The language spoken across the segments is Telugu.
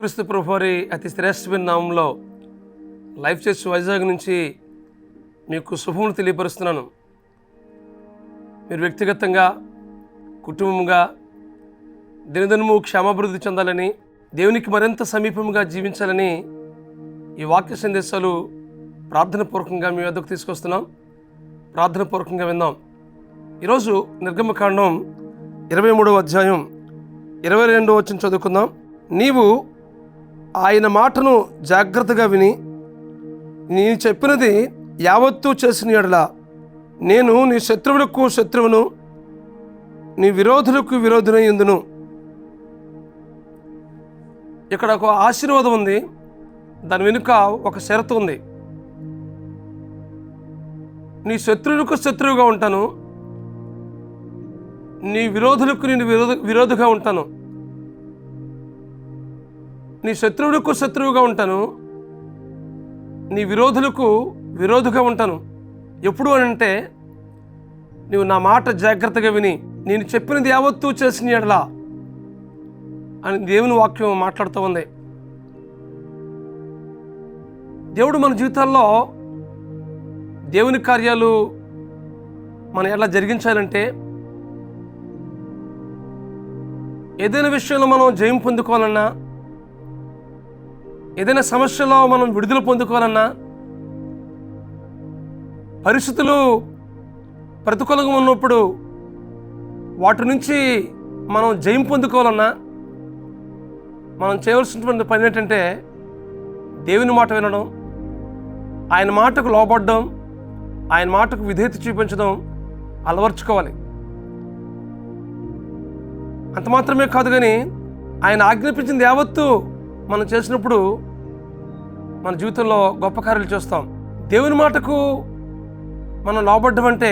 యేసుక్రీస్తు ప్రభువారి అతి శ్రేష్టమైన నామంలో లైఫ్ చర్చ్ వైజాగ్ నుంచి మీకు శుభములు తెలియపరుస్తున్నాను. మీరు వ్యక్తిగతంగా, కుటుంబంగా దినదినము క్షేమాభివృద్ధి చెందాలని, దేవునికి మరింత సమీపంగా జీవించాలని ఈ వాక్య సందేశాలు ప్రార్థనపూర్వకంగా మీ వద్దకు తీసుకొస్తున్నాం. ప్రార్థనపూర్వకంగా విందాం. ఈరోజు నిర్గమకాండం 23వ అధ్యాయం 22వ వచనం చదువుకుందాం. నీవు ఆయన మాటను జాగ్రత్తగా విని నేను చెప్పినది యావత్తూ చేసిన యెడల నేను నీ శత్రువులకు శత్రువును, నీ విరోధులకు విరోధునై యుందును. ఇక్కడ ఒక ఆశీర్వాదం ఉంది, దాని వెనుక ఒక షరతు ఉంది. నీ శత్రువులకు శత్రువుగా ఉంటాను, నీ విరోధులకు నేను విరోధిగా ఉంటాను. నీ శత్రువులకు శత్రువుగా ఉంటాను, నీ విరోధులకు విరోధిగా ఉంటాను. ఎప్పుడు అని అంటే, నువ్వు నా మాట జాగ్రత్తగా విని నేను చెప్పినది యావత్తూ చేసిన యెడల అని దేవుని వాక్యం మాట్లాడుతూ ఉంది. దేవుడు మన జీవితాల్లో దేవుని కార్యాలు మనం ఎలా జరిగించాలంటే, ఏదైనా విషయంలో మనం జయం పొందుకోవాలన్నా, ఏదైనా సమస్యలో మనం విడుదల పొందుకోవాలన్నా, పరిస్థితులు ప్రతికూలంగా ఉన్నప్పుడు వాటి నుంచి మనం జయం పొందుకోవాలన్నా, మనం చేయవలసినటువంటి పని ఏంటంటే దేవుని మాట వినడం, ఆయన మాటకు లోబడడం, ఆయన మాటకు విధేయత చూపించడం అలవర్చుకోవాలి. అంత మాత్రమే కాదు, కానీ ఆయన ఆజ్ఞాపించింది యావత్తూ మనం చేసినప్పుడు మన జీవితంలో గొప్ప కార్యాలు చేస్తాం. దేవుని మాటకు మనం లోబడ్డం అంటే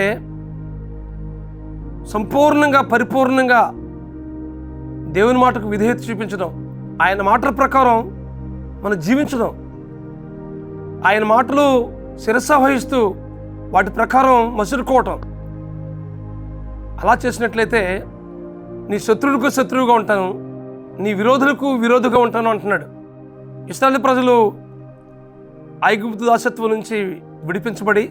సంపూర్ణంగా, పరిపూర్ణంగా దేవుని మాటకు విధేయత చూపించడం, ఆయన మాటల ప్రకారం మనం జీవించడం, ఆయన మాటలు శిరస్సు వహిస్తూ వాటి ప్రకారం మసులుకోవటం. అలా చేసినట్లయితే నీ శత్రువులకు శత్రువుగా ఉంటాను, నీ విరోధులకు విరోధిగా ఉంటాను అంటున్నాడు. ఇశ్రాయేలు ప్రజలు ఐగుప్తు దాసత్వం నుంచి విడిపించబడి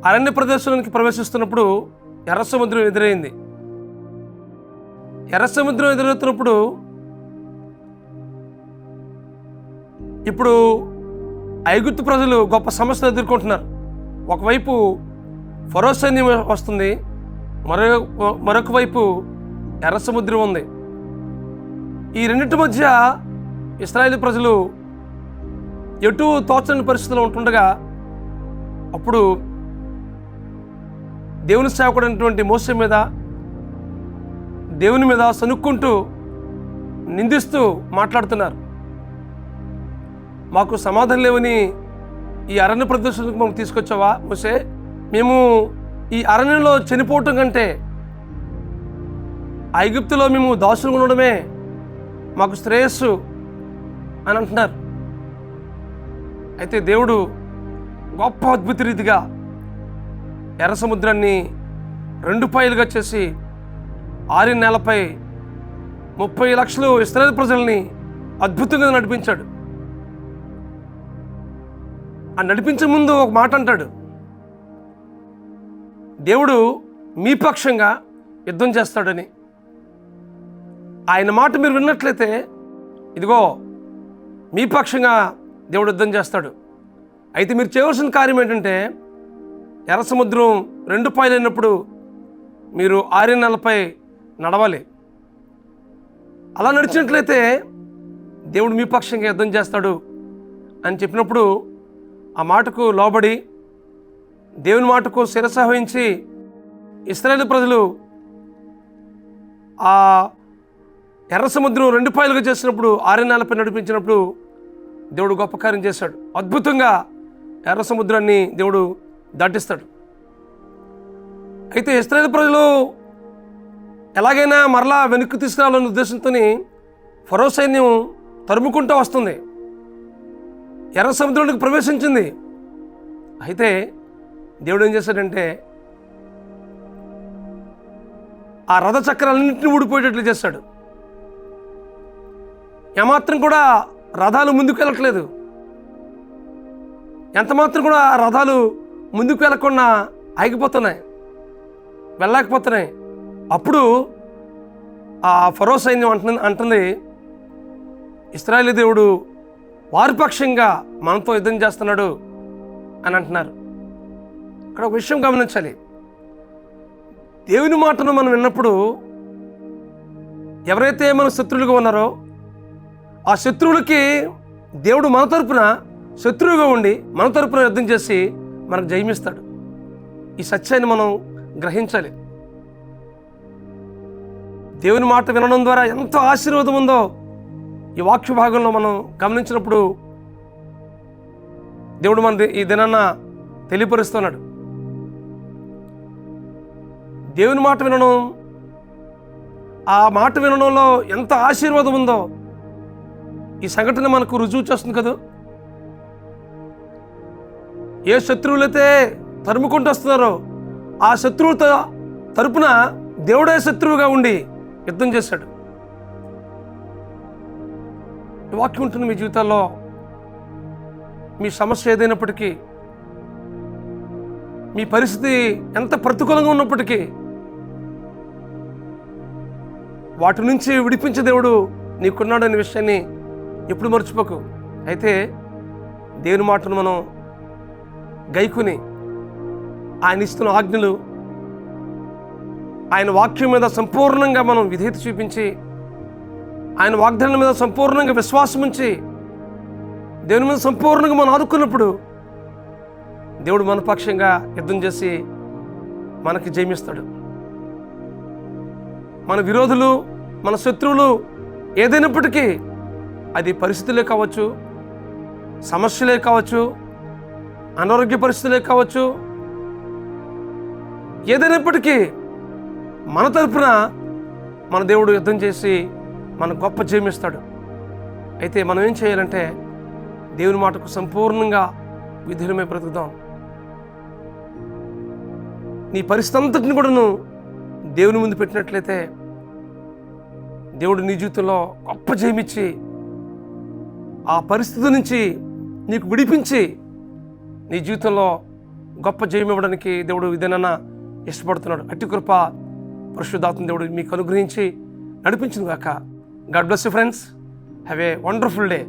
అరణ్య ప్రదేశానికి ప్రవేశిస్తున్నప్పుడు ఎర్ర సముద్రం ఎదురైంది. ఎర్ర సముద్రం ఎదురవుతున్నప్పుడు ఇప్పుడు ఐగుప్తు ప్రజలు గొప్ప సమస్యలు ఎదుర్కొంటున్నారు. ఒకవైపు ఫరో సైన్యం వస్తుంది, మరొక వైపు ఎర్ర సముద్రం ఉంది. ఈ రెండింటి మధ్య ఇశ్రాయేలు ప్రజలు ఎటు తోచని పరిస్థితుల్లో ఉంటుండగా, అప్పుడు దేవుని సేవకుడైనటువంటి మోసే మీద, దేవుని మీద సనుక్కుంటూ నిందిస్తూ మాట్లాడుతున్నారు. మాకు సమాధానం లేవని ఈ అరణ్య ప్రదేశానికి మేము తీసుకొచ్చావా మోసే? మేము ఈ అరణ్యంలో చనిపోవటం కంటే ఐగుప్తులో మేము దాసులుగా ఉండడమే మాకు శ్రేయస్సు అని అంటున్నారు. అయితే దేవుడు గొప్ప అద్భుత రీతిగా ఎర్ర సముద్రాన్ని 2 పాయలుగా చేసి 6 నెలలపై 30 లక్షలు ఇశ్రాయేలు ప్రజల్ని అద్భుతంగా నడిపించాడు. ఆ నడిపించే ముందు ఒక మాట అంటాడు, దేవుడు మీ పక్షంగా యుద్ధం చేస్తాడని. ఆయన మాట మీరు విన్నట్లయితే, ఇదిగో మీ పక్షంగా దేవుడు యుద్ధం చేస్తాడు. అయితే మీరు చేయవలసిన కార్యం ఏంటంటే, ఎర్ర సముద్రం 2 పాయలైనప్పుడు మీరు 6 నెలలపై నడవాలి. అలా నడిచినట్లయితే దేవుడు మీ పక్షంగా యుద్ధం చేస్తాడు అని చెప్పినప్పుడు ఆ మాటకు లోబడి దేవుని మాటకు శిరస్సు వహించి ఇశ్రాయేలు ప్రజలు ఆ ఎర్ర సముద్రం 2 పాయలుగా చేసినప్పుడు 6 నెలలపై నడిపించినప్పుడు దేవుడు గొప్ప కార్యం చేశాడు. అద్భుతంగా ఎర్ర సముద్రాన్ని దేవుడు దాటిస్తాడు. అయితే ఇశ్రాయేలు ప్రజలు ఎలాగైనా మరలా వెనక్కి తీసుకురావాలనే ఉద్దేశంతో ఫరో సైన్యం తరుముకుంటూ వస్తుంది, ఎర్ర సముద్రంలోకి ప్రవేశించింది. అయితే దేవుడు ఏం చేశాడంటే, ఆ రథ చక్రాలన్నింటినీ ఊడిపోయేటట్లు చేశాడు. ఏమాత్రం కూడా రథాలు ముందుకు వెళ్ళట్లేదు. ఎంత మాత్రం కూడా రథాలు ముందుకు వెళ్ళకుండా ఆగిపోతున్నాయి, వెళ్ళలేకపోతున్నాయి. అప్పుడు ఆ ఫరో సైన్యం అంటుంది, ఇశ్రాయేలు దేవుడు వారి పక్షంగా మనతో యుద్ధం చేస్తున్నాడు అని అంటున్నారు. ఇక్కడ ఒక విషయం గమనించాలి. దేవుని మాటను మనం విన్నప్పుడు ఎవరైతే మన శత్రువులుగా ఉన్నారో ఆ శత్రువులకి దేవుడు మన తరపున శత్రువుగా ఉండి మన తరపున యుద్ధం చేసి మనకు జయమిస్తాడు. ఈ సత్యాన్ని మనం గ్రహించాలి. దేవుని మాట వినడం ద్వారా ఎంతో ఆశీర్వాదం ఉందో ఈ వాక్య భాగంలో మనం గమనించినప్పుడు దేవుడు మన ఈ దినాన్న తెలియపరుస్తున్నాడు. దేవుని మాట వినడం, ఆ మాట వినడంలో ఎంత ఆశీర్వాదం ఉందో ఈ సంఘటన మనకు రుజువు చేస్తుంది కదా. ఏ శత్రువులైతే తరుముకుంటూ వస్తున్నారో ఆ శత్రువులతో తరపున దేవుడే శత్రువుగా ఉండి యుద్ధం చేశాడు. ఈ వాక్యం ఉంటుంది మీ జీవితాల్లో. మీ సమస్య ఏదైనప్పటికీ, మీ పరిస్థితి ఎంత ప్రతికూలంగా ఉన్నప్పటికీ వాటి నుంచి విడిపించే దేవుడు నీకున్నాడు అనే విషయాన్ని ఎప్పుడు మర్చిపోకు. అయితే దేవుని మాటను మనం గైకుని ఆయన ఇస్తున్న ఆజ్ఞలు, ఆయన వాక్యం మీద సంపూర్ణంగా మనం విధేయత చూపించి ఆయన వాగ్దానం మీద సంపూర్ణంగా విశ్వాసం ఉంచి దేవుని మీద సంపూర్ణంగా మనం ఆదుకున్నప్పుడు దేవుడు మన పక్షంగా యుద్ధం చేసి మనకి జయమిస్తాడు. మన విరోధులు, మన శత్రువులు ఏదైనప్పటికీ, అది పరిస్థితులే కావచ్చు, సమస్యలే కావచ్చు, అనారోగ్య పరిస్థితులే కావచ్చు, ఏదైనప్పటికీ మన తరపున మన దేవుడు యుద్ధం చేసి మన గొప్ప జయమిస్తాడు. అయితే మనం ఏం చేయాలంటే దేవుని మాటకు సంపూర్ణంగా విధేయులమై బ్రతుకుదాం. నీ పరిస్థితి అంతటిని కూడాను దేవుని ముందు పెట్టినట్లయితే దేవుడు నీ జీవితంలో గొప్ప జయమిచ్చి ఆ పరిస్థితి నుంచి నీకు విడిపించి నీ జీవితంలో గొప్ప జయం ఇవ్వడానికి దేవుడు ఇదేనన్నా ఇష్టపడుతున్నాడు. అట్టి కృప పరిశుద్ధాత్మ దేవుడు మీకు అనుగ్రహించి నడిపించును గాక. God bless you friends. Have a wonderful day.